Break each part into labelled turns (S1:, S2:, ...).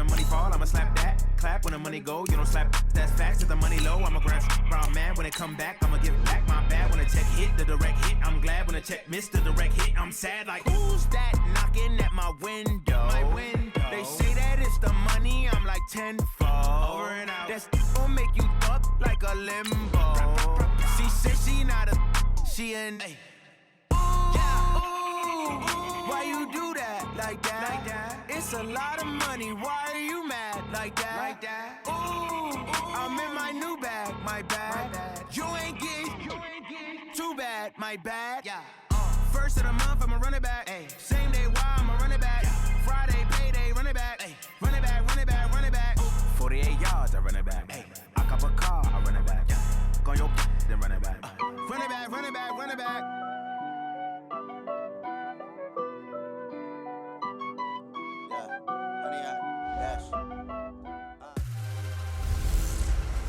S1: the money fall, I'ma slap that. Clap when the money go, you don't slap. That's facts. If the money low, I'ma grab brown man. When it come back, I'ma give back my bad. When the check hit, the direct hit, I'm glad. When the check missed the direct hit, I'm sad. Like, who's that knocking at my window? They say that it's the money, I'm like tenfold. Over and out. That's gon' make you up like a limbo. She said she not a, she an. Why you do that like that? It's a lot of money. Why are you mad like that? Ooh, I'm in my new bag, my bad. You ain't getting too bad, my bad. First of the month, I'ma run it back. Same day, why I'ma run it back. Friday, payday, run it back. Run it back, run it back, run it back. 48 yards, I run it back. I cop a car, I run it back. Go on your then run it back. Run it back, run it back, run it back.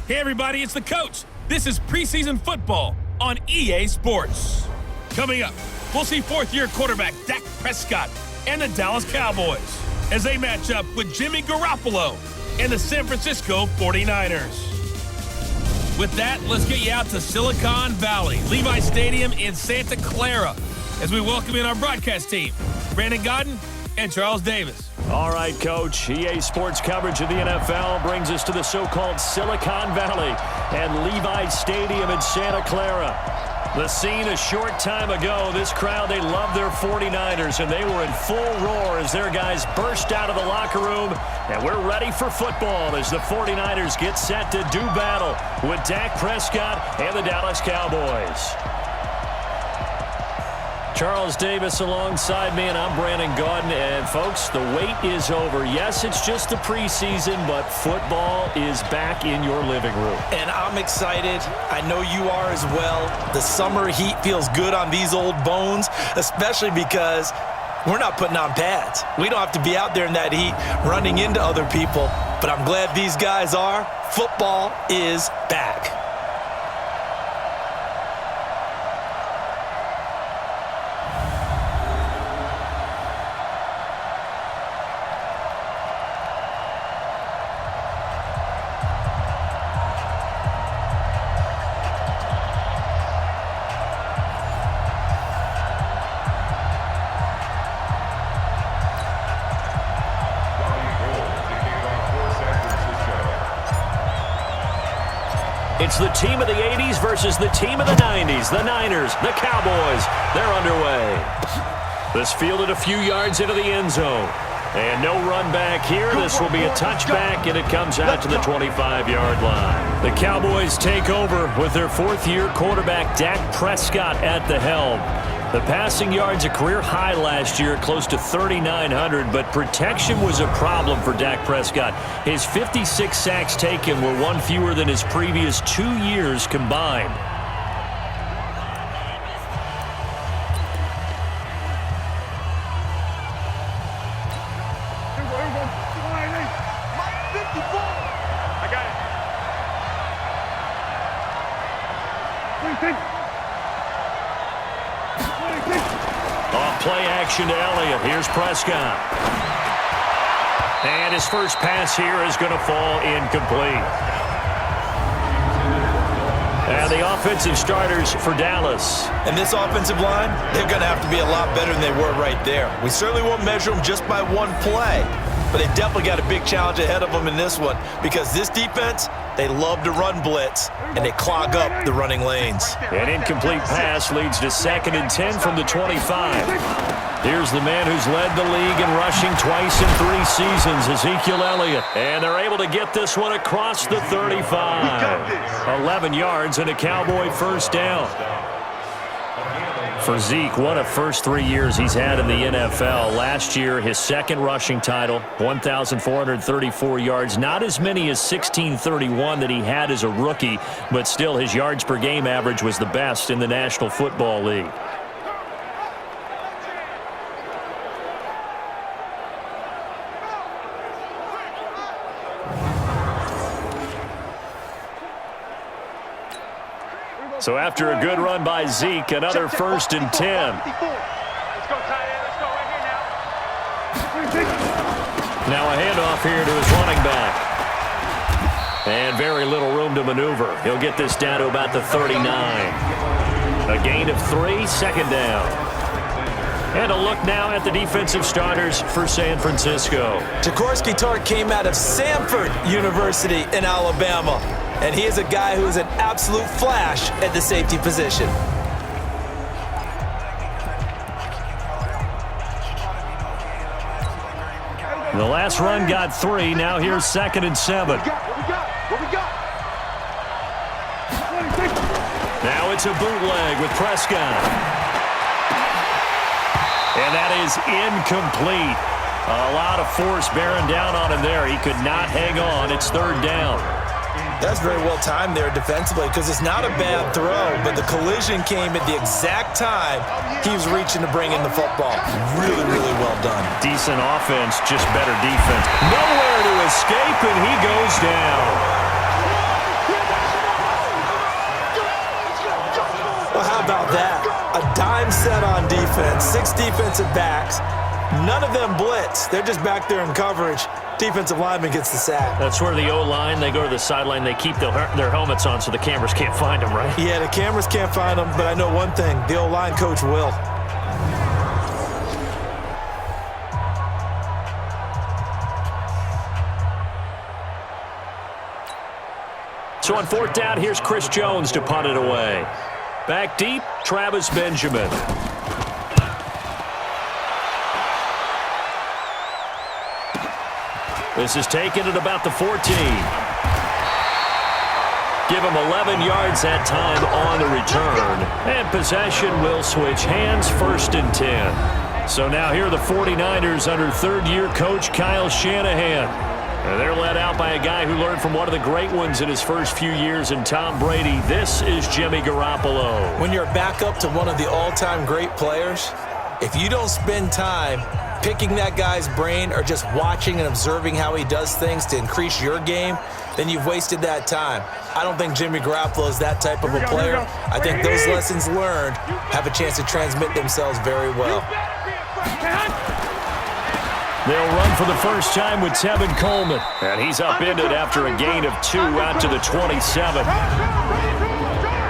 S2: Hey everybody, it's the coach. This is preseason football on EA Sports. Coming up, we'll see fourth-year quarterback Dak Prescott and the Dallas Cowboys as they match up with Jimmy Garoppolo and the San Francisco 49ers. With that, let's get you out to Silicon Valley, Levi Stadium in Santa Clara, as we welcome in our broadcast team, Brandon Godden and Charles Davis.
S3: All right, Coach. EA Sports coverage of the NFL brings us to the so-called Silicon Valley and Levi Stadium in Santa Clara. The scene a short time ago, this crowd, they love their 49ers, and they were in full roar as their guys burst out of the locker room, and we're ready for football as the 49ers get set to do battle with Dak Prescott and the Dallas Cowboys. Charles Davis alongside me, and I'm Brandon Godden. And, folks, the wait is over. Yes, it's just the preseason, but football is back in your living room.
S4: And I'm excited. I know you are as well. The summer heat feels good on these old bones, especially because we're not putting on pads. We don't have to be out there in that heat running into other people. But I'm glad these guys are. Football is back.
S3: It's the team of the 80s versus the team of the 90s. The Niners, the Cowboys, they're underway. This fielded a few yards into the end zone. And no run back here. This will be a touchback, and it comes out to the 25-yard line. The Cowboys take over with their fourth-year quarterback, Dak Prescott, at the helm. The passing yards a career high last year, close to 3,900, but protection was a problem for Dak Prescott. His 56 sacks taken were one fewer than his previous 2 years combined. Play action to Elliott. Here's Prescott. And his first pass here is going to fall incomplete. And the offensive starters for Dallas.
S4: And this offensive line, they're going to have to be a lot better than they were right there. We certainly won't measure them just by one play, but they definitely got a big challenge ahead of them in this one because this defense, they love to run blitz, and they clog up the running lanes.
S3: An incomplete pass leads to 2nd and 10 from the 25. Here's the man who's led the league in rushing twice in 3 seasons, Ezekiel Elliott. And they're able to get this one across the 35. 11 yards and a Cowboy first down. For Zeke, what a first 3 years he's had in the NFL. Last year, his second rushing title, 1,434 yards. Not as many as 1,631 that he had as a rookie, but still his yards per game average was the best in the National Football League. So after a good run by Zeke, another 1st and 10.
S5: Let's go, tight end. Let's go right here now.
S3: Now a handoff here to his running back. And very little room to maneuver. He'll get this down to about the 39. A gain of 3, second down. And a look now at the defensive starters for San Francisco.
S4: Jaworski Tartt came out of Samford University in Alabama. And he is a guy who is an absolute flash at the safety position.
S3: The last run got 3. Now here's 2nd and 7.
S1: What we got?
S3: Now it's a bootleg with Prescott. And that is incomplete. A lot of force bearing down on him there. He could not hang on. It's 3rd down.
S4: That's very well timed there defensively because it's not a bad throw, but the collision came at the exact time he was reaching to bring in the football. Really, really well done.
S3: Decent offense, just better defense. Nowhere to escape, and he goes down.
S4: Well, how about that? A dime set on defense, 6 defensive backs. None of them blitz. They're just back there in coverage. Defensive lineman gets the sack.
S3: That's where the O-line, they go to the sideline, they keep their helmets on so the cameras can't find them, right?
S4: Yeah, the cameras can't find them, but I know one thing. The O-line coach will.
S3: So on 4th down, here's Chris Jones to punt it away. Back deep, Travis Benjamin. This is taken at about the 14. Give him 11 yards that time on the return. And possession will switch hands, 1st and 10. So now here are the 49ers under 3rd-year coach Kyle Shanahan. And they're led out by a guy who learned from one of the great ones in his first few years in Tom Brady. This is Jimmy Garoppolo.
S4: When you're back up to one of the all-time great players, if you don't spend time picking that guy's brain or just watching and observing how he does things to increase your game, then you've wasted that time. I don't think Jimmy Garoppolo is that type of a player. I think those lessons learned have a chance to transmit themselves very well.
S3: They'll run for the first time with Tevin Coleman. And he's upended after a gain of 2 out to the 27.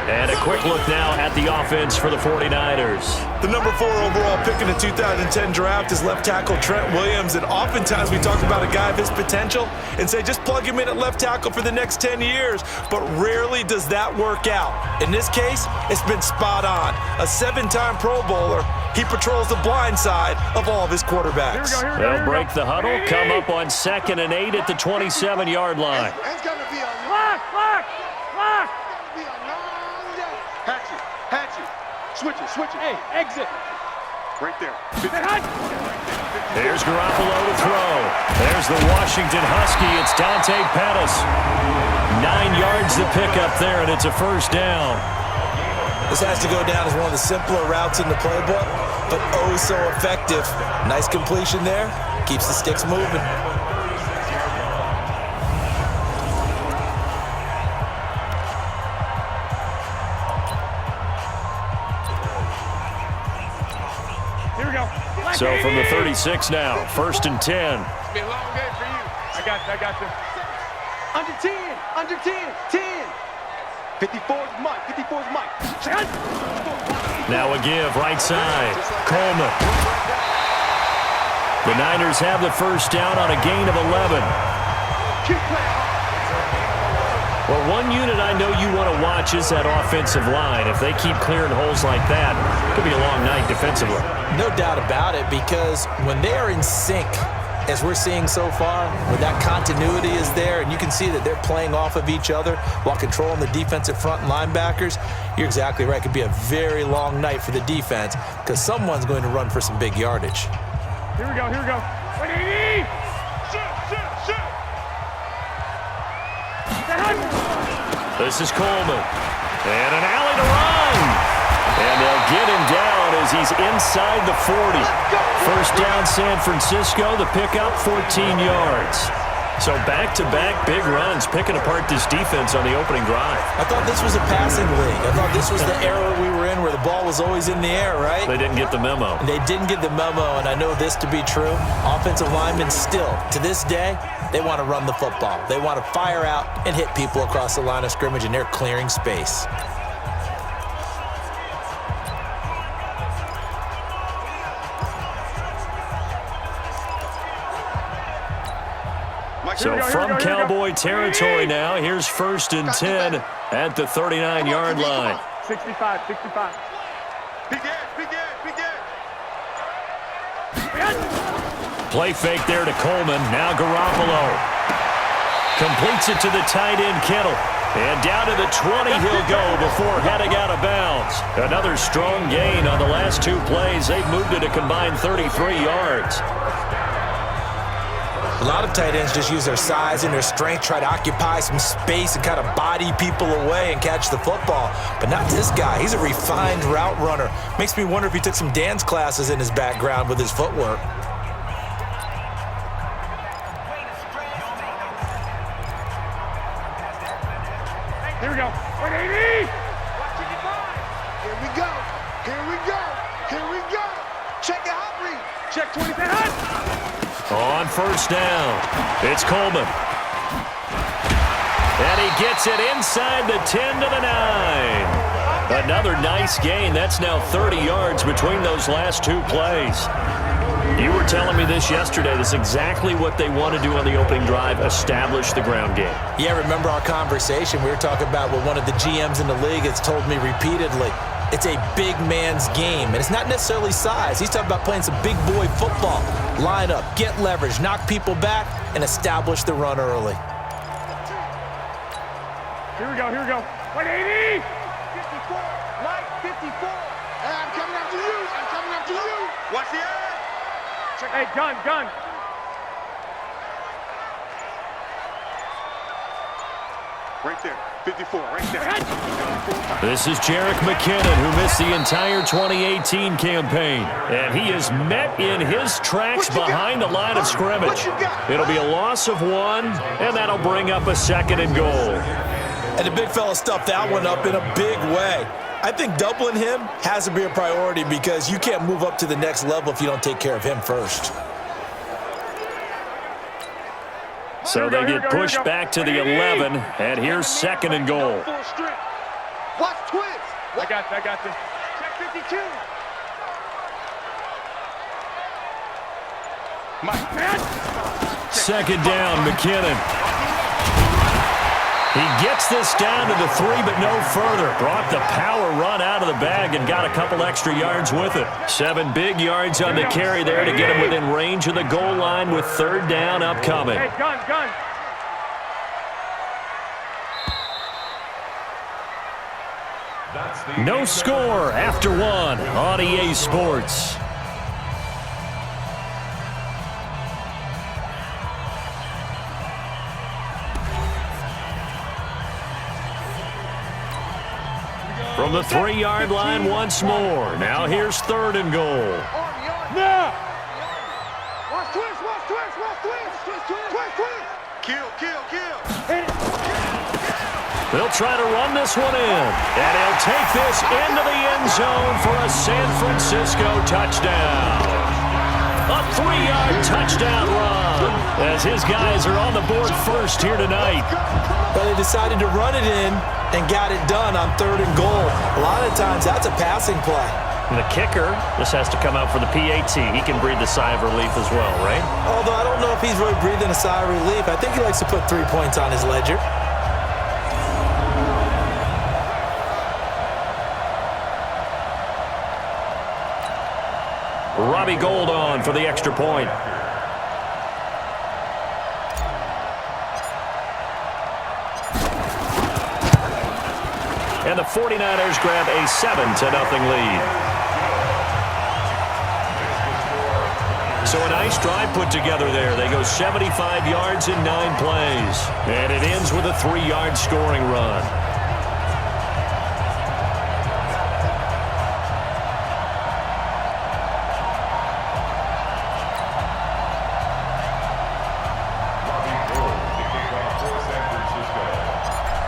S3: And a quick look now at the offense for the 49ers.
S4: The number 4 overall pick in the 2010 draft is left tackle Trent Williams. And oftentimes we talk about a guy of his potential and say just plug him in at left tackle for the next 10 years. But rarely does that work out. In this case, it's been spot on. A 7-time Pro Bowler. He patrols the blind side of all of his quarterbacks.
S3: They'll break the huddle, come up on 2nd and 8 at the 27-yard line.
S1: It's gonna be a lock. Hatchet. Switch it. Hey, exit. Right there.
S3: There's Garoppolo to throw. There's the Washington Husky. It's Dante Pettis. 9 yards to pick up there, and it's a 1st down.
S4: This has to go down as one of the simpler routes in the playbook, but oh so effective. Nice completion there. Keeps the sticks moving.
S1: Here we go.
S3: So from the 36 now, 1st and 10.
S1: It's been a long day for you. I got you. Under 10. 54's Mike.
S3: Now a give, right side. Coleman. The Niners have the 1st down on a gain of 11. Well, one unit I know you want to watch is that offensive line. If they keep clearing holes like that, it could be a long night defensively.
S4: No doubt about it, because when they are in sync, as we're seeing so far, where that continuity is there, and you can see that they're playing off of each other while controlling the defensive front and linebackers, you're exactly right. It could be a very long night for the defense because someone's going to run for some big yardage.
S1: Here we go.
S3: This is Coleman. And an alley to run. And they'll get him down as he's inside the 40. 1st down San Francisco, the pickup 14 yards. So back-to-back big runs, picking apart this defense on the opening drive.
S4: I thought this was a passing league. I thought this was the era we were in where the ball was always in the air, right?
S3: They didn't get the memo.
S4: They didn't get the memo, and I know this to be true. Offensive linemen still, to this day, they want to run the football. They want to fire out and hit people across the line of scrimmage, and they're clearing space.
S3: So from Cowboy territory now, here's 1st and 10 at the 39-yard line.
S5: 65.
S3: Play fake there to Coleman. Now Garoppolo completes it to the tight end Kittle. And down to the 20 he'll go before heading out of bounds. Another strong gain on the last 2 plays. They've moved it a combined 33 yards.
S4: A lot of tight ends just use their size and their strength, try to occupy some space and kind of body people away and catch the football. But not this guy. He's a refined route runner. Makes me wonder if he took some dance classes in his background with his footwork.
S5: Here we go. 180.
S6: Here we go. Check the hot read.
S5: Check 20. Hot.
S3: On 1st down, it's Coleman. And he gets it inside the 10 to the 9. Another nice gain. That's now 30 yards between those last 2 plays. You were telling me this yesterday. This is exactly what they want to do on the opening drive, establish the ground game.
S4: Yeah, remember our conversation? We were talking about what one of the GMs in the league has told me repeatedly. It's a big man's game, and it's not necessarily size. He's talking about playing some big boy football. Line up, get leverage, knock people back, and establish the run early.
S5: Here we go. 180.
S6: 54. Mike, 54. Hey, I'm coming after you.
S5: Watch the edge. Hey, gun.
S6: Right there. 54. Right there.
S3: This is Jerick McKinnon, who missed the entire 2018 campaign. And he is met in his tracks behind the line of scrimmage. It'll be a loss of 1, and that'll bring up a 2nd and goal.
S4: And the big fella stuffed that one up in a big way. I think doubling him has to be a priority because you can't move up to the next level if you don't take care of him first.
S3: So they get pushed back to the 11, and here's 2nd and goal.
S6: Watch twins.
S5: I got this.
S6: Check 52.
S5: Man.
S3: 2nd down, McKinnon. He gets this down to the 3, but no further. Brought the power run out of the bag and got a couple extra yards with it. 7 big yards on the carry there to get him within range of the goal line with 3rd down upcoming.
S5: Hey, gun.
S3: No score after 1 on EA Sports. From the 3-yard line once more. Now here's 3rd and goal.
S5: No.
S6: Watch twins. Kill.
S3: They'll try to run this one in. And he'll take this into the end zone for a San Francisco touchdown. A 3-yard touchdown run as his guys are on the board first here tonight.
S4: Well, they decided to run it in and got it done on 3rd and goal. A lot of times that's a passing play.
S3: And the kicker, this has to come out for the PAT. He can breathe a sigh of relief as well, right?
S4: Although I don't know if he's really breathing a sigh of relief. I think he likes to put 3 points on his ledger.
S3: Robbie Gould on for the extra point. And the 49ers grab a 7-0 lead. So a nice drive put together there. They go 75 yards in 9 plays. And it ends with a 3-yard scoring run.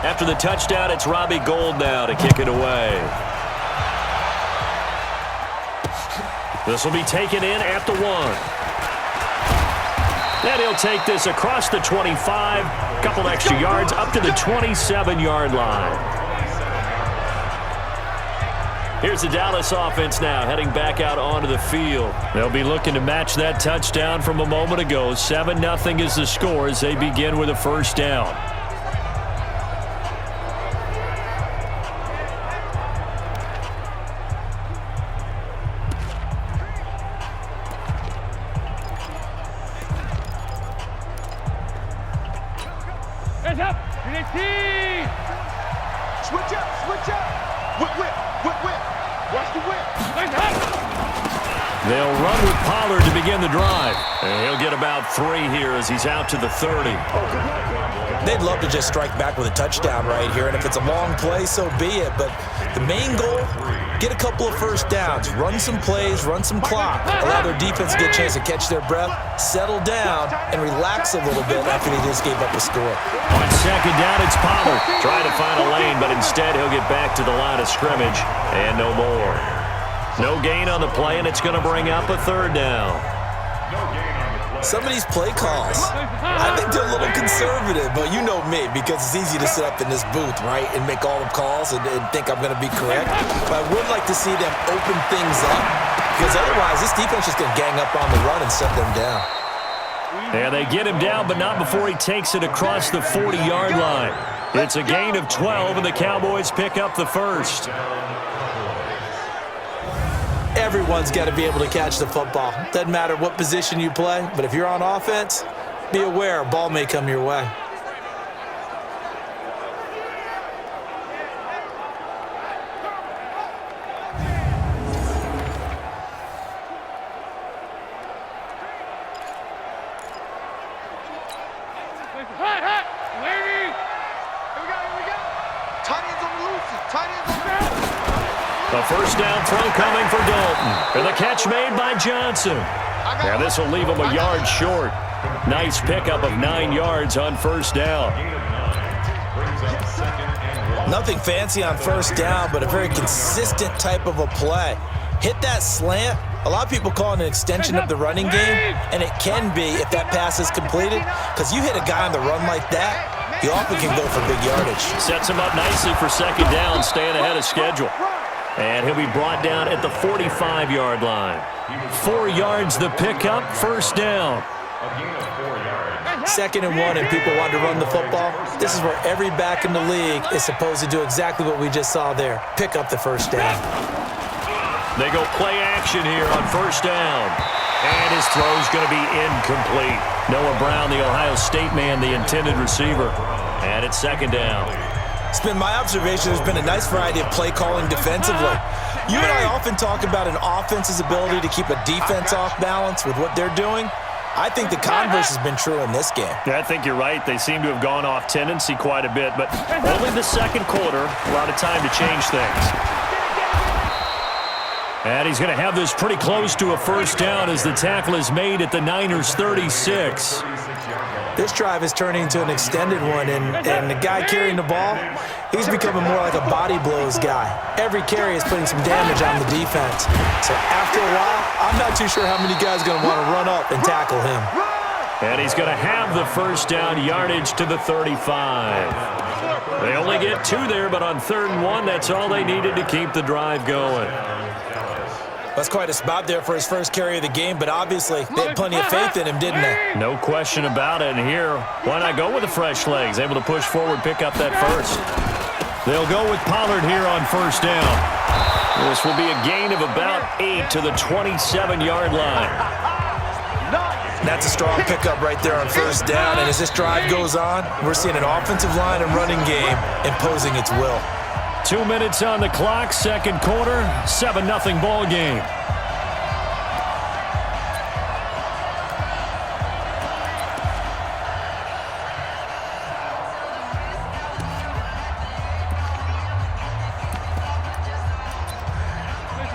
S3: After the touchdown, it's Robbie Gould now to kick it away. This will be taken in at the 1. And he'll take this across the 25, couple extra yards up to the 27-yard line. Here's the Dallas offense now heading back out onto the field. They'll be looking to match that touchdown from a moment ago. 7-0 is the score as they begin with a first down.
S5: Hands up.
S6: Switch up, switch up. Whip, whip, whip, whip. Watch the whip.
S3: They'll run with Pollard to begin the drive. And he'll get about 3 here as he's out to the 30.
S4: They'd love to just strike back with a touchdown right here, and if it's a long play, so be it. But the main goal, get a couple of first downs, run some plays, run some clock, allow their defense to get a chance to catch their breath, settle down, and relax a little bit after they just gave up a score.
S3: On second down, it's Pollard. Trying to find a lane, but instead he'll get back to the line of scrimmage, and no more. No gain on the play, and it's going to bring up a third down.
S4: Some of these play calls, I think they're a little conservative, but you know me, because it's easy to sit up in this booth, right, and make all the calls and think I'm going to be correct. But I would like to see them open things up, because otherwise this defense is going to gang up on the run and set them down.
S3: And they get him down, but not before he takes it across the 40-yard line. It's a gain of 12, and the Cowboys pick up the first.
S4: Everyone's got to be able to catch the football. Doesn't matter what position you play, but if you're on offense, be aware a ball may come your way.
S3: The first down throw coming for Dalton. And the catch made by Johnson. Now this will leave him a yard short. Nice pickup of 9 yards on first down.
S4: Nothing fancy on first down, but a very consistent type of a play. Hit that slant. A lot of people call it an extension of the running game, and it can be if that pass is completed, because you hit a guy on the run like that, he often can go for big yardage.
S3: Sets him up nicely for second down, staying ahead of schedule. And he'll be brought down at the 45-yard line. 4 yards the pickup, first down.
S4: 2nd and 1, and people want to run the football. This is where every back in the league is supposed to do exactly what we just saw there. Pick up the first down.
S3: They go play action here on first down. And his throw's going to be incomplete. Noah Brown, the Ohio State man, the intended receiver. And it's second down.
S4: It's been my observation there's been a nice variety of play calling defensively. You and I often talk about an offense's ability to keep a defense off balance with what they're doing. I think the converse has been true in this game.
S3: Yeah, I think you're right. They seem to have gone off tendency quite a bit, but only the second quarter, a lot of time to change things. And he's going to have this pretty close to a first down as the tackle is made at the Niners' 36.
S4: This drive is turning into an extended one, and the guy carrying the ball, he's becoming more like a body blows guy. Every carry is putting some damage on the defense. So after a while, I'm not too sure how many guys are going to want to run up and tackle him.
S3: And he's going to have the first down yardage to the 35. They only get 2 there, but on 3rd and 1, that's all they needed to keep the drive going.
S4: That's quite a spot there for his first carry of the game, but obviously they had plenty of faith in him, didn't they?
S3: No question about it. And here, why not go with the fresh legs? Able to push forward, pick up that first. They'll go with Pollard here on first down. This will be a gain of about 8 to the 27-yard line.
S4: That's a strong pickup right there on first down, and as this drive goes on, we're seeing an offensive line and running game imposing its will.
S3: 2 minutes on the clock, second quarter, 7-0 ball game.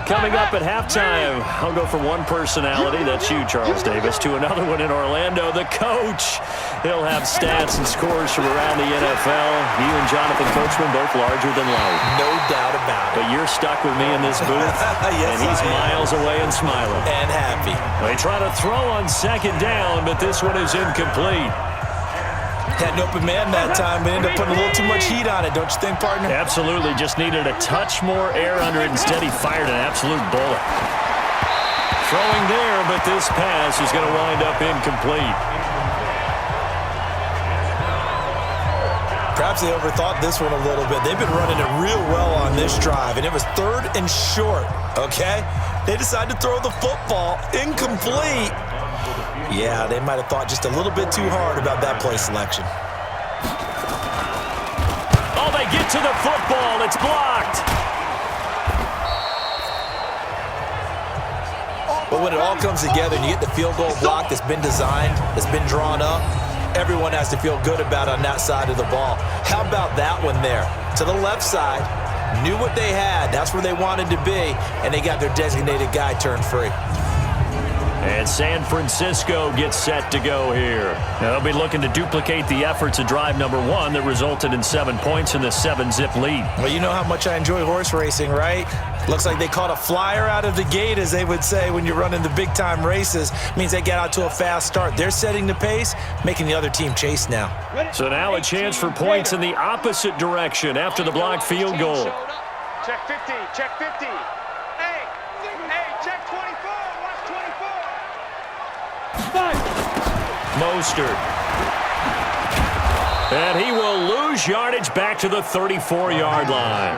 S3: Coming up at halftime, I'll go from one personality, that's you, Charles Davis, to another one in Orlando, the coach. He'll have stats and scores from around the NFL. You and Jonathan Coachman both larger than life.
S4: No doubt about it.
S3: But you're stuck with me in this booth,
S4: yes,
S3: and he's miles away and smiling.
S4: And happy.
S3: They try to throw on second down, but this one is incomplete.
S4: Had an open man that time, but ended up putting a little too much heat on it, don't you think, partner?
S3: Absolutely. Just needed a touch more air under it. Instead, he fired an absolute bullet. Throwing there, but this pass is going to wind up incomplete.
S4: Perhaps they overthought this one a little bit. They've been running it real well on this drive, and it was 3rd and short, okay? They decided to throw the football incomplete. Yeah, they might have thought just a little bit too hard about that play selection.
S3: Oh, they get to the football. It's blocked.
S4: But when it all comes together and you get the field goal block that's been designed, that's been drawn up, everyone has to feel good about on that side of the ball. How about that one there? To the left side, knew what they had. That's where they wanted to be, and they got their designated guy turned free.
S3: And San Francisco gets set to go here. They'll be looking to duplicate the efforts of drive number 1 that resulted in 7 points in the 7-zip lead.
S4: Well, you know how much I enjoy horse racing, right? Looks like they caught a flyer out of the gate, as they would say when you're running the big-time races. Means they get out to a fast start. They're setting the pace, making the other team chase now.
S3: So now a chance for points in the opposite direction after the blocked field goal.
S5: Check 50, check 50. Hey, check 24, watch 24.
S3: Mostert. And he will lose yardage back to the 34-yard line.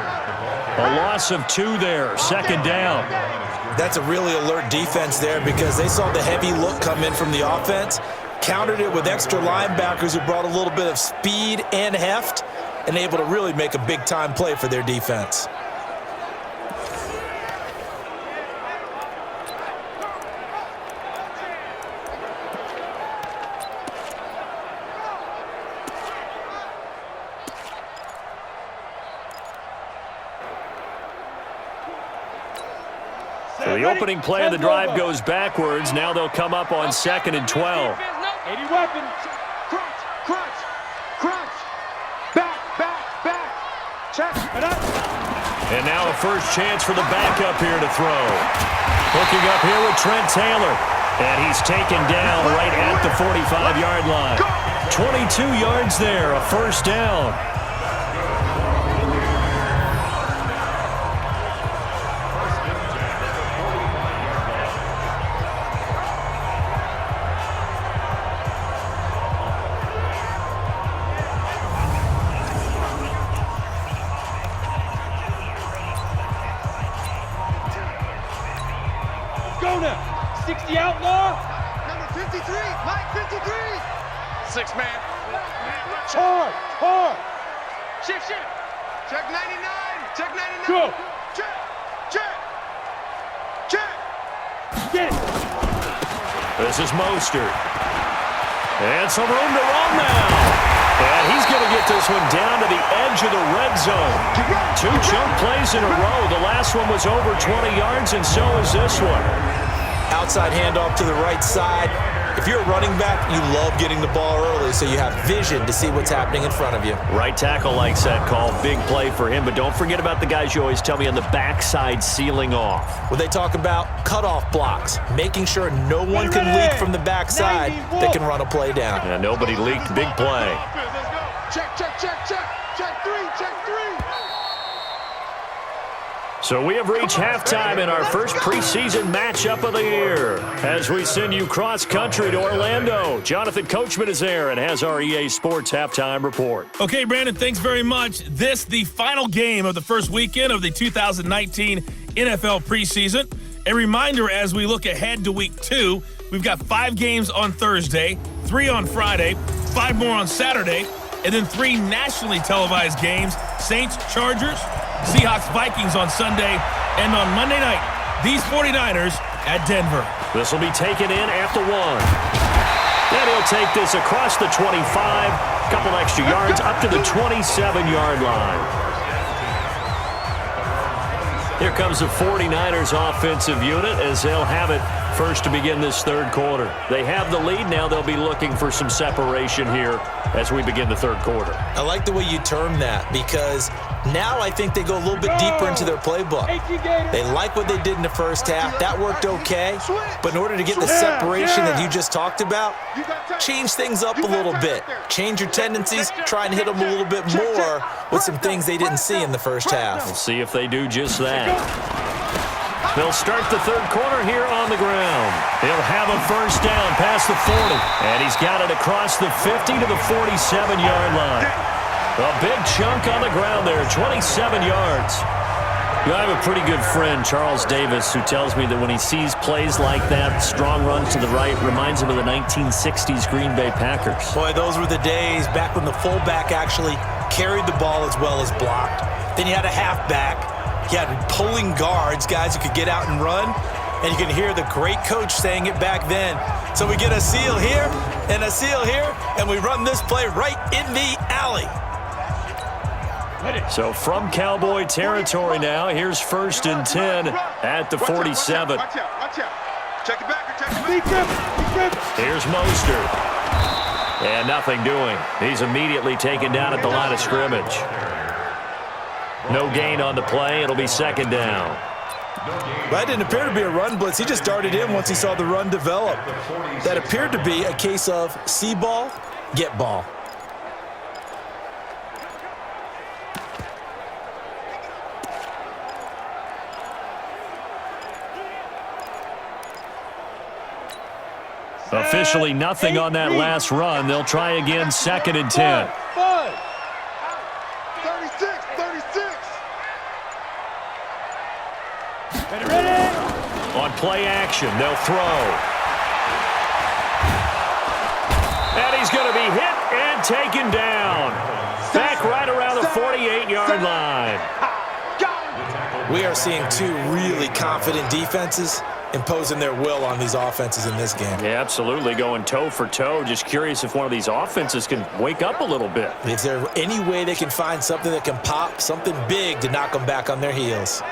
S3: A loss of 2 there, second down.
S4: That's a really alert defense there because they saw the heavy look come in from the offense, countered it with extra linebackers who brought a little bit of speed and heft, and able to really make a big-time play for their defense.
S3: So the opening play of the drive goes backwards. Now they'll come up on 2nd and 12.
S5: 80 weapons. Crunch, crunch, crunch. Back. Check.
S3: And now a first chance for the backup here to throw. Hooking up here with Trent Taylor. And he's taken down right at the 45-yard line. 22 yards there, a first down.
S5: Go now. 60 outlaw.
S6: Number 53, Mike 53.
S5: 6 man. Hard. Shift.
S6: Check 99, check 99.
S5: Go.
S6: Check.
S5: Get it.
S3: This is Mostert. And some room to run now. And he's going to get this one down to the edge of the red zone. 2 chunk plays in a row. The last one was over 20 yards, and so is this one.
S4: Outside handoff to the right side. If you're a running back, you love getting the ball early so you have vision to see what's happening in front of you.
S3: Right tackle likes that call. Big play for him, but don't forget about the guys you always tell me on the backside sealing off.
S4: When they talk about cutoff blocks, making sure no one can leak from the backside that can run a play down.
S3: And nobody leaked. Big play.
S6: Check 3.
S3: So we have reached halftime in our first preseason matchup of the year. As we send you cross-country to Orlando, Jonathan Coachman is there and has our EA Sports halftime report.
S2: Okay, Brandon, thanks very much. This, the final game of the first weekend of the 2019 NFL preseason. A reminder as we look ahead to week 2, we've got 5 games on Thursday, 3 on Friday, 5 more on Saturday, and then 3 nationally televised games, Saints, Chargers, Seahawks, Vikings on Sunday, and on Monday night, these 49ers at Denver.
S3: This will be taken in at the 1. And he'll take this across the 25, couple extra yards up to the 27-yard line. Here comes the 49ers offensive unit as they'll have it first to begin this third quarter. They have the lead now. They'll be looking for some separation here as we begin the third quarter.
S4: I like the way you term that because now I think they go a little bit deeper into their playbook. They like what they did in the first half. That worked okay. But in order to get the separation that you just talked about, change things up a little bit. Change your tendencies. Try and hit them a little bit more with some things they didn't see in the first half.
S3: We'll see if they do just that. They'll start the third quarter here on the ground. He'll have a first down past the 40. And he's got it across the 50 to the 47-yard line. A big chunk on the ground there, 27 yards. I have a pretty good friend, Charles Davis, who tells me that when he sees plays like that, strong runs to the right, reminds him of the 1960s Green Bay Packers.
S4: Boy, those were the days back when the fullback actually carried the ball as well as blocked. Then you had a halfback. You had pulling guards, guys who could get out and run, and you can hear the great coach saying it back then. So we get a seal here and a seal here, and we run this play right in the alley.
S3: So from Cowboy territory now, here's 1st and 10 at the 47.
S6: Watch out. Check it back. Check it back.
S3: Here's Mostert. And nothing doing. He's immediately taken down at the line of scrimmage. No gain on the play. It'll be 2nd down.
S4: That didn't appear to be a run blitz. He just darted in once he saw the run develop. That appeared to be a case of see ball, get ball.
S3: Officially nothing on that last run. They'll try again, 2nd and 10.
S6: 36.
S3: On play action, they'll throw. And he's going to be hit and taken down. Back right around the 48-yard line.
S4: We are seeing two really confident defenses imposing their will on these offenses in this game.
S3: Yeah, absolutely, going toe for toe. Just curious if one of these offenses can wake up a little bit.
S4: Is there any way they can find something that can pop, something big to knock them back on their heels?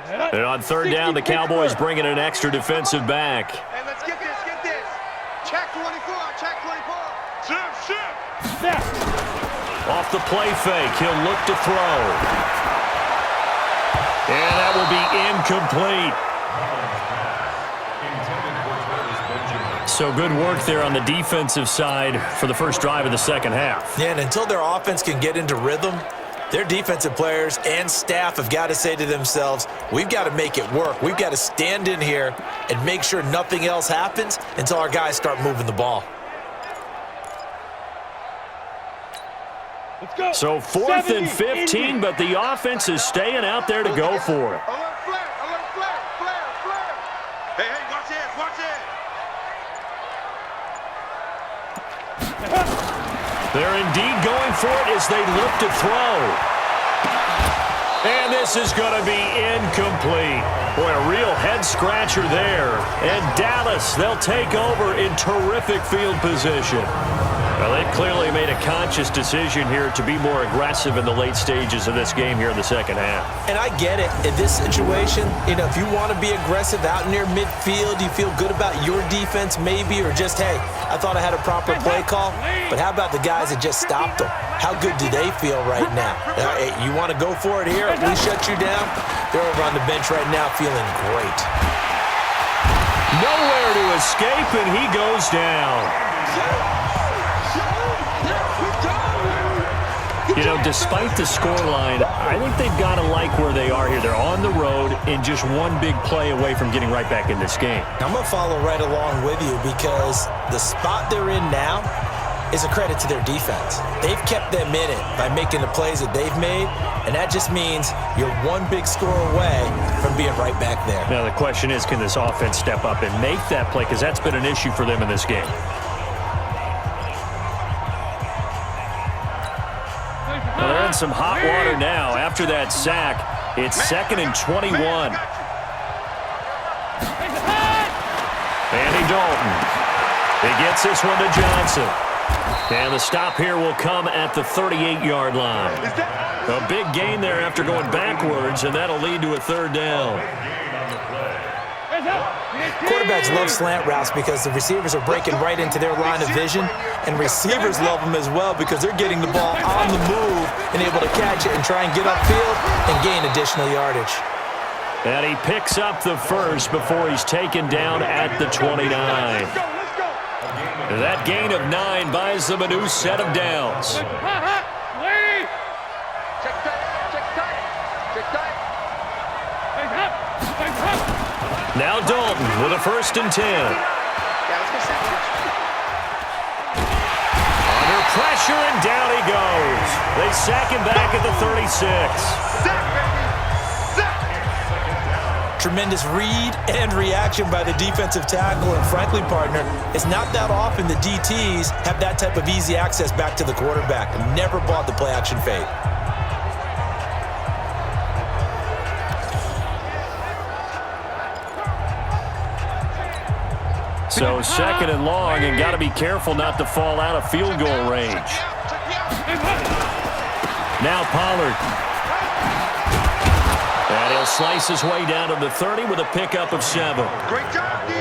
S3: And on 3rd down, the Cowboys bringing an extra defensive back.
S6: Hey, let's get this. Check 24. Shift.
S3: Off the play fake, he'll look to throw. And that will be incomplete. So good work there on the defensive side for the first drive of the second half.
S4: Yeah, and until their offense can get into rhythm, their defensive players and staff have got to say to themselves, we've got to make it work. We've got to stand in here and make sure nothing else happens until our guys start moving the ball.
S6: Let's go.
S3: So 4th and 15, but the offense is staying out there to go for it.
S6: Alert flare. Hey, watch it.
S3: They're indeed going for it as they look to throw. And this is going to be incomplete. Boy, a real head-scratcher there. And Dallas, they'll take over in terrific field position. Well, they've clearly made a conscious decision here to be more aggressive in the late stages of this game here in the second half.
S4: And I get it. In this situation, if you want to be aggressive out near midfield, you feel good about your defense maybe, or just, hey, I thought I had a proper play call. But how about the guys that just stopped them? How good do they feel right now? Hey, you want to go for it here? We shut you down? They're over on the bench right now feeling great.
S3: Nowhere to escape, and he goes down. Despite the scoreline, I think they've got to like where they are here. They're on the road and just one big play away from getting right back in this game.
S4: I'm going to follow right along with you because the spot they're in now is a credit to their defense. They've kept them in it by making the plays that they've made, and that just means you're one big score away from being right back there.
S3: Now the question is, can this offense step up and make that play? Because that's been an issue for them in this game. Well, they're in some hot water now. After that sack, it's 2nd and 21. Andy Dalton. He gets this one to Johnson. And the stop here will come at the 38-yard line. A big gain there after going backwards, and that'll lead to a 3rd down.
S4: Quarterbacks love slant routes because the receivers are breaking right into their line of vision, and receivers love them as well because they're getting the ball on the move and able to catch it and try and get upfield and gain additional yardage.
S3: And he picks up the first before he's taken down at the 29. That gain of 9 buys them a new set of downs. Now Dalton with a 1st and 10. Under pressure, and down he goes. They sack him back at the 36.
S4: Tremendous read and reaction by the defensive tackle, and frankly, partner, it's not that often the DTs have that type of easy access back to the quarterback. Never bought the play-action fade.
S3: So 2nd and long, and got to be careful not to fall out of field goal range. Now Pollard. And he'll slice his way down to the 30 with a pickup of 7.
S6: Great job, D.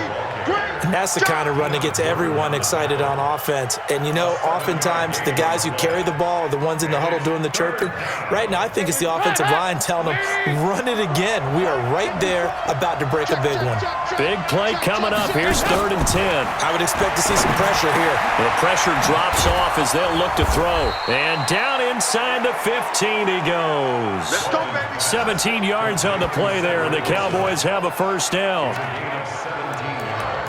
S6: Great.
S4: And that's the kind of run that gets everyone excited on offense. And, you know, oftentimes the guys who carry the ball are the ones in the huddle doing the chirping. Right now, I think it's the offensive line telling them, run it again. We are right there about to break a big one.
S3: Big play coming up. Here's 3rd and 10.
S4: I would expect to see some pressure here.
S3: The pressure drops off as they'll look to throw. And down inside the 15 he goes.
S6: Let's go, baby.
S3: 17 yards on the play there, and the Cowboys have a 1st down.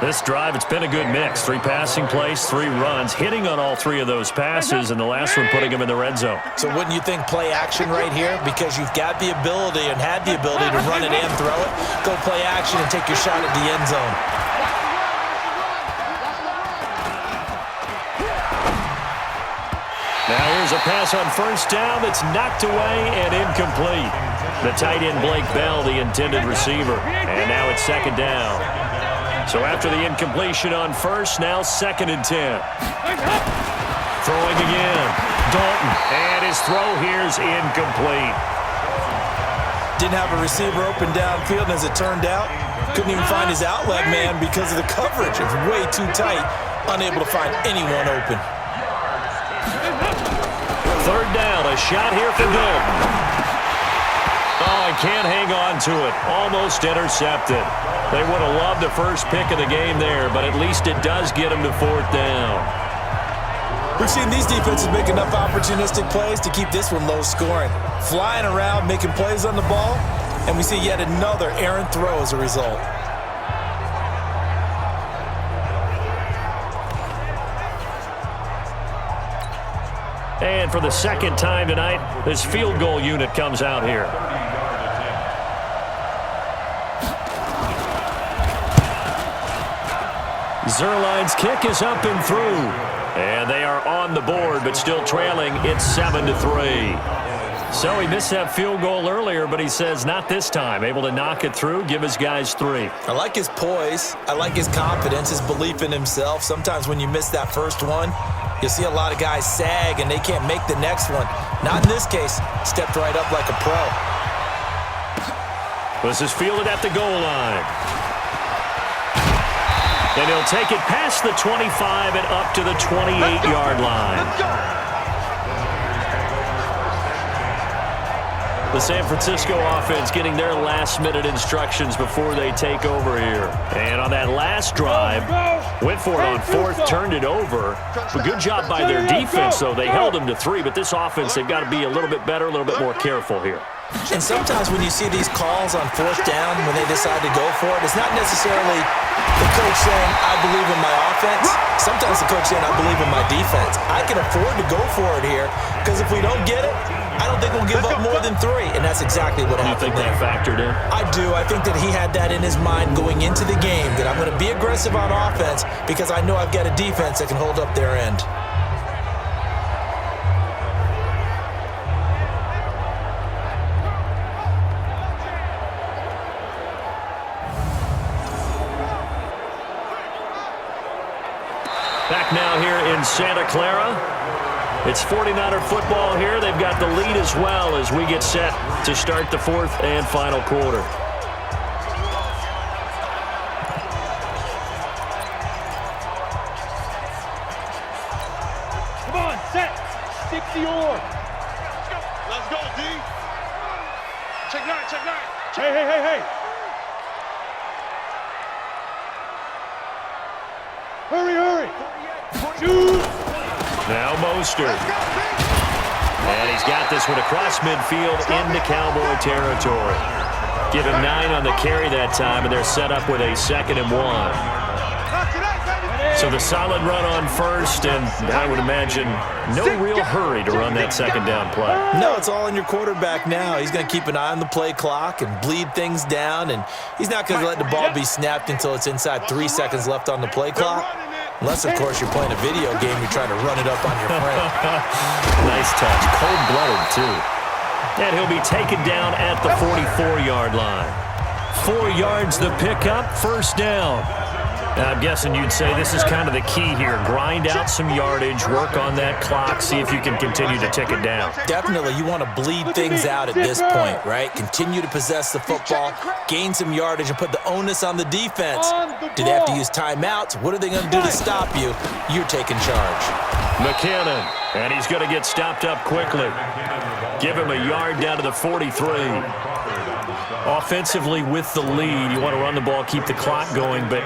S3: This drive, it's been a good mix. 3 passing plays, 3 runs, hitting on all 3 of those passes, and the last one putting him in the red zone.
S4: So wouldn't you think play action right here? Because you've got the ability and had the ability to run it and throw it. Go play action and take your shot at the end zone.
S3: Now here's a pass on 1st down that's knocked away and incomplete. The tight end, Blake Bell, the intended receiver. And now it's 2nd down. So after the incompletion on 1st, now 2nd and 10. Throwing again. Dalton. And his throw here's incomplete.
S4: Didn't have a receiver open downfield, and as it turned out, couldn't even find his outlet man because of the coverage. It's way too tight, unable to find anyone open.
S3: 3rd down, a shot here for Dalton. Oh, he can't hang on to it. Almost intercepted. They would have loved the first pick of the game there, but at least it does get him to 4th down.
S4: We've seen these defenses make enough opportunistic plays to keep this one low scoring. Flying around, making plays on the ball, and we see yet another errant throw as a result.
S3: And for the 2nd time tonight, this field goal unit comes out here. Zerline's kick is up and through. And they are on the board, but still trailing. It's 7-3. So he missed that field goal earlier, but he says not this time. Able to knock it through, give his guys 3.
S4: I like his poise. I like his confidence, his belief in himself. Sometimes when you miss that first one, you'll see a lot of guys sag and they can't make the next one. Not in this case. Stepped right up like a pro.
S3: This is fielded at the goal line. And he'll take it past the 25 and up to the 28-yard line. The San Francisco offense getting their last-minute instructions before they take over here. And on that last drive, went for it on 4th, turned it over. A good job by their defense, though. They held them to 3, but this offense, they've got to be a little bit better, a little bit more careful here.
S4: And sometimes when you see these calls on 4th down, when they decide to go for it, it's not necessarily the coach saying, I believe in my offense. Sometimes the coach saying, I believe in my defense. I can afford to go for it here, because if we don't get it, I don't think we'll give up more than 3, and that's exactly what happened.
S3: You think that factored in?
S4: I do. I think that he had that in his mind going into the game, that I'm going to be aggressive on offense because I know I've got a defense that can hold up their end.
S3: Back now here in Santa Clara. It's 49er football here. They've got the lead as well as we get set to start the 4th and final quarter.
S6: 60-or.
S5: Let's go, D. Check 9, check 9.
S6: Hey. Hurry. Shoot.
S3: Now Mostert. And he's got this one across midfield into Cowboy territory. Give him 9 on the carry that time, and they're set up with a 2nd and 1. So the solid run on first, and I would imagine no real hurry to run that 2nd down play.
S4: No, it's all in your quarterback now. He's going to keep an eye on the play clock and bleed things down, and he's not going to let the ball be snapped until it's inside 3 seconds left on the play clock. Unless, of course, you're playing a video game, you're trying to run it up on your friend.
S3: Nice touch. Cold-blooded, too. And he'll be taken down at the 44-yard line. 4 yards the pickup, 1st down. I'm guessing you'd say this is kind of the key here. Grind out some yardage, work on that clock, see if you can continue to tick it down.
S4: Definitely, you want to bleed things out at this point, right? Continue to possess the football, gain some yardage, and put the onus on the defense. Do they have to use timeouts? What are they going to do to stop you? You're taking charge.
S3: McKinnon, and he's going to get stopped up quickly. Give him a yard down to the 43. Offensively with the lead, you want to run the ball, keep the clock going, but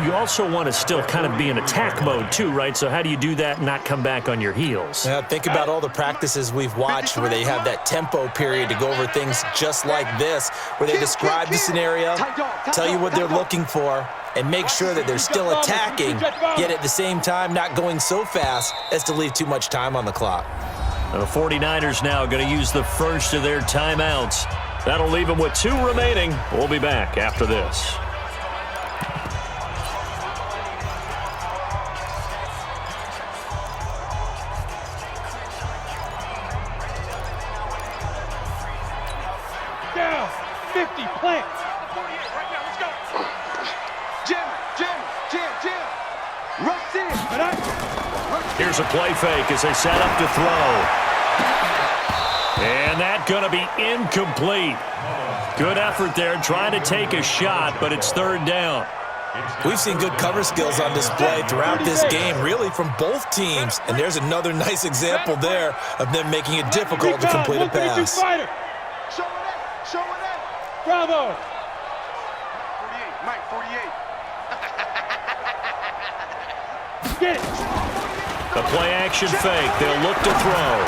S3: you also want to still kind of be in attack mode too, right? So how do you do that and not come back on your heels?
S4: Yeah, think about all the practices we've watched where they have that tempo period to go over things just like this, where they describe the scenario, tell you what they're looking for, and make sure that they're still attacking, yet at the same time not going so fast as to leave too much time on the clock.
S3: And the 49ers now going to use the first of their timeouts. That'll leave them with 2 remaining. We'll be back after this.
S6: Down. 50. Plant.
S5: Right now, let's go.
S6: Jim. Rush in.
S3: Here's a play fake as they set up to throw. And that's going to be incomplete. Good effort there, trying to take a shot, but it's 3rd down.
S4: We've seen good cover skills on display throughout this game, really from both teams. And there's another nice example there of them making it difficult to complete a pass.
S6: Show it. Bravo.
S5: 48, Mike, 48.
S6: Get it.
S3: The play action fake. They'll look to throw.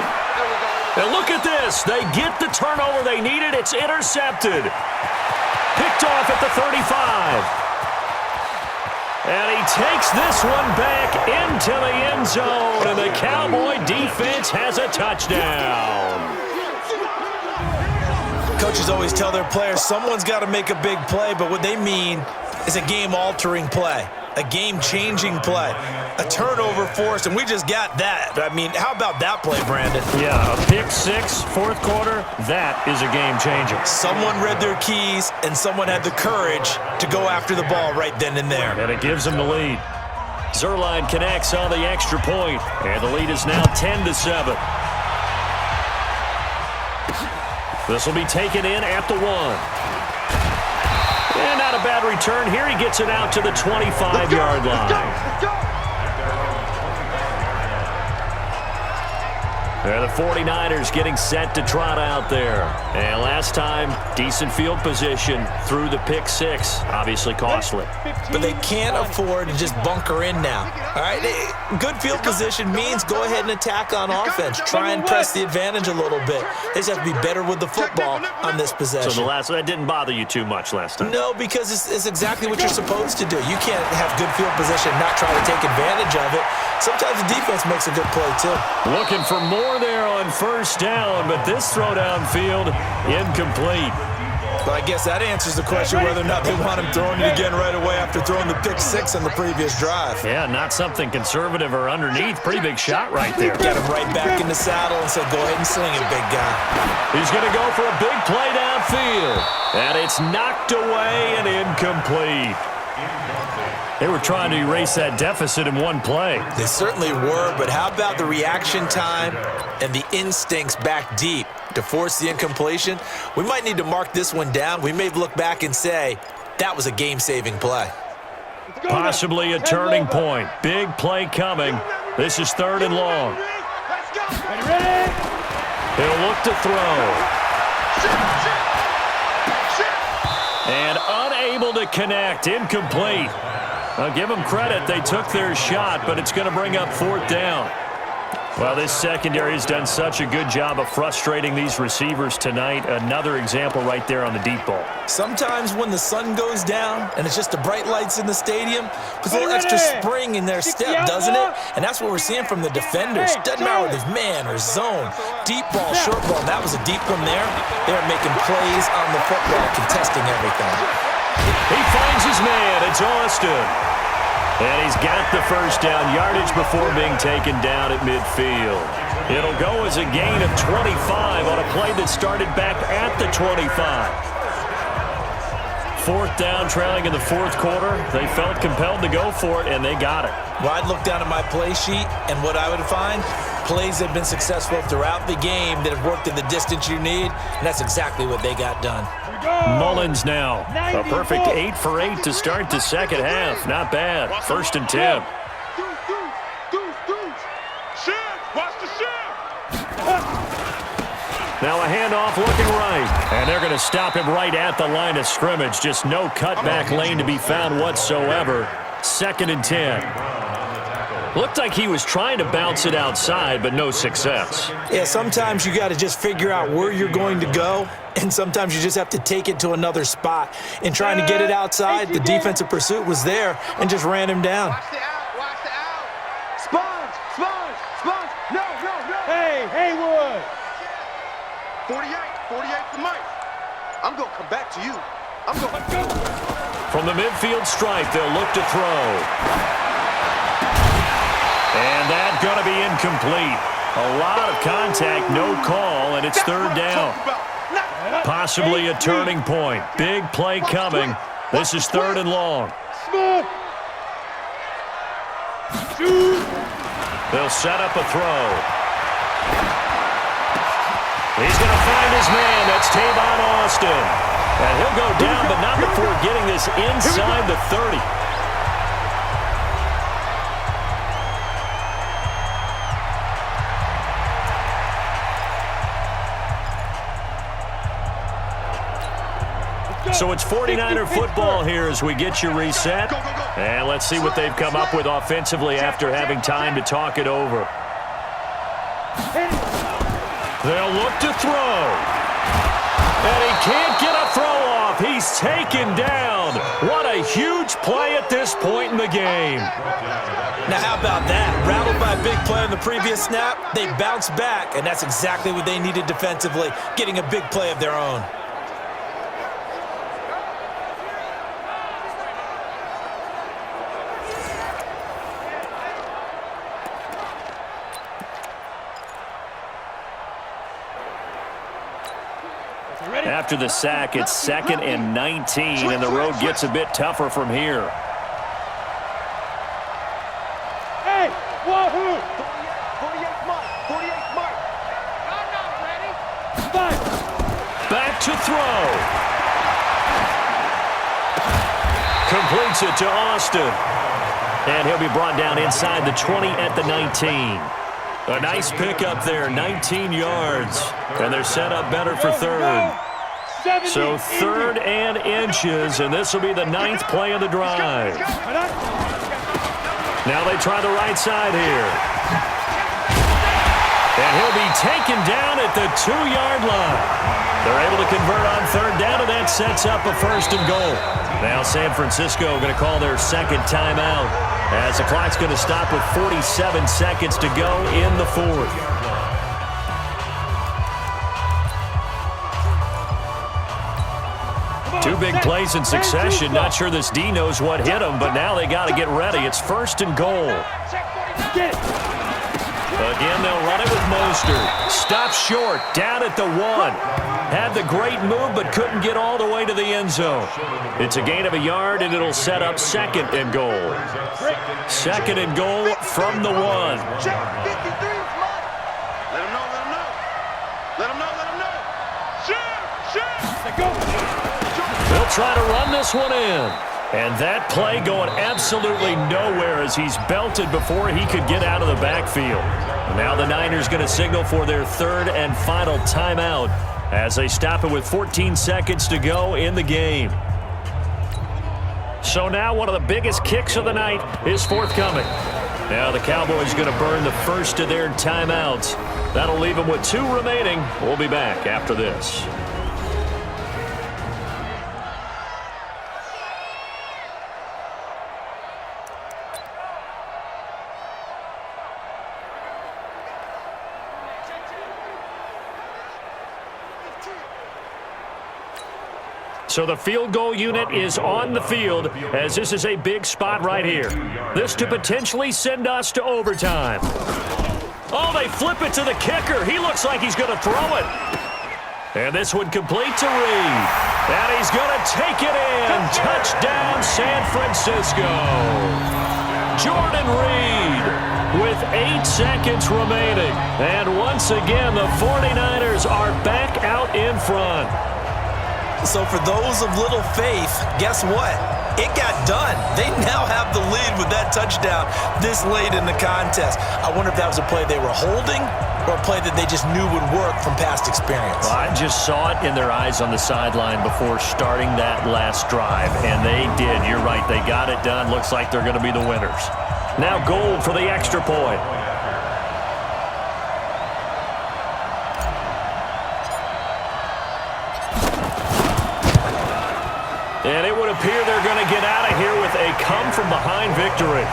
S3: And look at this. They get the turnover they needed. It's intercepted. Picked off at the 35. And he takes this one back into the end zone. And the Cowboy defense has a touchdown.
S4: Coaches always tell their players someone's got to make a big play, but what they mean is a game-altering play, a game-changing play, a turnover force, and we just got that. I mean, how about that play, Brandon?
S3: Yeah, a pick 6, 4th quarter, that is a game changer.
S4: Someone read their keys, and someone had the courage to go after the ball right then and there.
S3: And it gives them the lead. Zerline connects on the extra point, and the lead is now 10-7. This will be taken in at the 1. And not a bad return here. He gets it out to the 25-yard line.
S6: Let's go.
S3: And the 49ers getting set to trot out there. And last time, decent field position through the pick 6. Obviously costly.
S4: But they can't afford to just bunker in now. All right, good field position means go ahead and attack on offense. Try and press the advantage a little bit. They just have to be better with the football on this possession.
S3: So that didn't bother you too much last time?
S4: No, because it's exactly what you're supposed to do. You can't have good field position and not try to take advantage of it. Sometimes the defense makes a good play, too.
S3: Looking for more there on 1st down, but this throw downfield, incomplete.
S4: But I guess that answers the question whether or not they want him throwing it again right away after throwing the pick 6 on the previous drive.
S3: Yeah, not something conservative or underneath. Pretty big shot right there.
S4: Get him right back in the saddle and said, go ahead and sling it, big guy.
S3: He's going to go for a big play downfield. And it's knocked away and incomplete. They were trying to erase that deficit in one play.
S4: They certainly were, but how about the reaction time and the instincts back deep to force the incompletion? We might need to mark this one down. We may look back and say, that was a game-saving play.
S3: Possibly a turning point. Big play coming. This is 3rd and long.
S5: Let's go!
S3: He'll look to throw. And unable to connect. Incomplete. I'll give them credit. They took their shot, but it's going to bring up fourth down. Well, this secondary has done such a good job of frustrating these receivers tonight. Another example right there on the deep ball.
S4: Sometimes when the sun goes down and it's just the bright lights in the stadium, puts a little extra spring in their step, doesn't it? And that's what we're seeing from the defenders. Doesn't matter whether it's man or zone. Deep ball, short ball. That was a deep one there. They're making plays on the football, contesting everything.
S3: He finds his man. It's Austin. And he's got the first down yardage before being taken down at midfield. It'll go as a gain of 25 on a play that started back at the 25. Fourth down, trailing in the fourth quarter. They felt compelled to go for it, and they got it.
S4: Well, I'd look down at my play sheet, and what I would find, plays have been successful throughout the game that have worked in the distance you need, and that's exactly what they got done.
S3: Mullins now. A perfect 8 for 8 to start the second half. Not bad. First and 10. Now a handoff looking right. And they're going to stop him right at the line of scrimmage. Just no cutback lane to be found whatsoever. Second and 10. Looked like he was trying to bounce it outside, but no success.
S4: Yeah, sometimes you got to just figure out where you're going to go, and sometimes you just have to take it to another spot. In trying to get it outside, the defensive pursuit was there and just ran him down.
S6: Watch the out. Sponge. No. Hey, Haywood. 48 for Mike. I'm going to come back to you.
S3: From the midfield stripe, they'll look to throw. And that's going to be incomplete. A lot of contact, no call, and it's third down. Possibly a turning point. Big play coming. This is third and long. They'll set up a throw. He's going to find his man. That's Tavon Austin. And he'll go down, but not before getting this inside the 30. So it's 49er football here as we get you reset. And let's see what they've come up with offensively after having time to talk it over. They'll look to throw. And he can't get a throw off. He's taken down. What a huge play at this point in the game.
S4: Now how about that? Rattled by a big play on the previous snap, they bounced back, and that's exactly what they needed defensively, getting a big play of their own.
S3: After the sack, it's 2nd and 19, and the road gets a bit tougher from here.
S6: Hey, wahoo! 48 mark. I'm not ready.
S3: Back to throw. Completes it to Austin. And he'll be brought down inside the 20 at the 19. A nice pickup there, 19 yards. And they're set up better for third. So third and inches, and this will be the 9th play of the drive. Now they try the right side here. And he'll be taken down at the 2-yard line. They're able to convert on third down, and that sets up a first and goal. Now San Francisco going to call their second timeout as the clock's going to stop with 47 seconds to go in the fourth. Two big plays in succession. Not sure this D knows what hit him, but now they got to get ready. It's first and goal. Again, they'll run it with Mostert. Stop short, down at the 1. Had the great move, but couldn't get all the way to the end zone. It's a gain of a yard, and it'll set up 2nd and goal. 2nd and goal from the 1.
S6: Check 53, Mike. Let him know. Shoot.
S3: They'll try to run this one in. And that play going absolutely nowhere as he's belted before he could get out of the backfield. Now the Niners going to signal for their third and final timeout as they stop it with 14 seconds to go in the game. So now one of the biggest kicks of the night is forthcoming. Now the Cowboys going to burn the first of their timeouts. That'll leave them with 2 remaining. We'll be back after this. So the field goal unit is on the field as this is a big spot right here. This to potentially send us to overtime. Oh, they flip it to the kicker. He looks like he's going to throw it. And this one complete to Reed. And he's going to take it in. Touchdown, San Francisco. Jordan Reed with 8 seconds remaining. And once again, the 49ers are back out in front.
S4: So for those of little faith, guess what? It got done. They now have the lead with that touchdown this late in the contest. I wonder if that was a play they were holding or a play that they just knew would work from past experience.
S3: Well, I just saw it in their eyes on the sideline before starting that last drive, and they did. You're right. They got it done. Looks like they're going to be the winners. Now Gold for the extra point. And it would appear they're going to get out of here with a come-from-behind victory.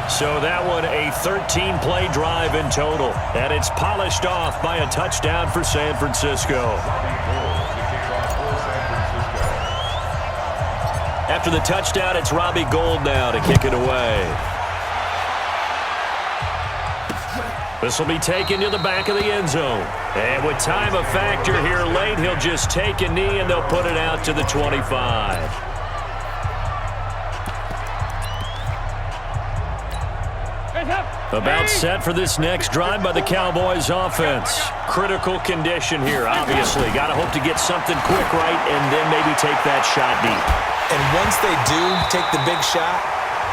S3: So that one a 13-play drive in total. And it's polished off by a touchdown for San Francisco. After the touchdown, it's Robbie Gould now to kick it away. This will be taken to the back of the end zone. And with time a factor here late, he'll just take a knee and they'll put it out to the 25. About set for this next drive by the Cowboys offense. Critical condition here, obviously. Got to hope to get something quick right and then maybe take that shot deep.
S4: And once they do take the big shot,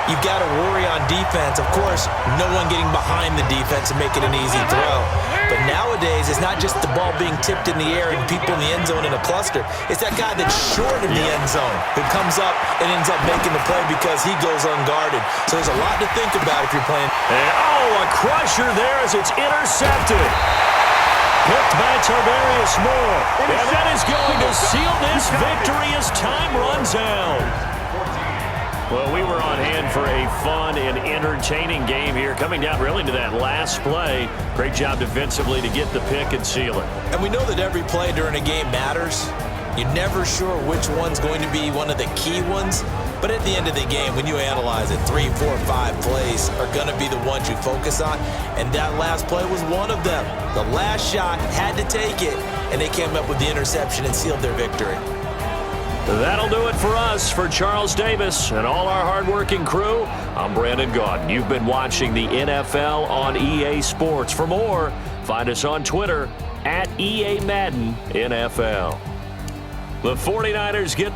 S4: you've got to worry on defense. Of course, no one getting behind the defense and making an easy throw. But nowadays, it's not just the ball being tipped in the air and people in the end zone in a cluster. It's that guy that's short of the end zone who comes up and ends up making the play because he goes unguarded. So there's a lot to think about if you're playing.
S3: And, oh, a crusher there as it's intercepted. Picked by Tarvarius Moore. And that is going to seal this victory as time runs out. Well, we were on hand for a fun and entertaining game here. Coming down really to that last play. Great job defensively to get the pick and seal it.
S4: And we know that every play during a game matters. You're never sure which one's going to be one of the key ones. But at the end of the game, when you analyze it, 3, 4, 5 plays are going to be the ones you focus on. And that last play was one of them. The last shot had to take it, and they came up with the interception and sealed their victory.
S3: That'll do it for us. For Charles Davis and all our hardworking crew, I'm Brandon Gaudin. You've been watching the NFL on EA Sports. For more, find us on Twitter @EA Madden NFL. The 49ers get the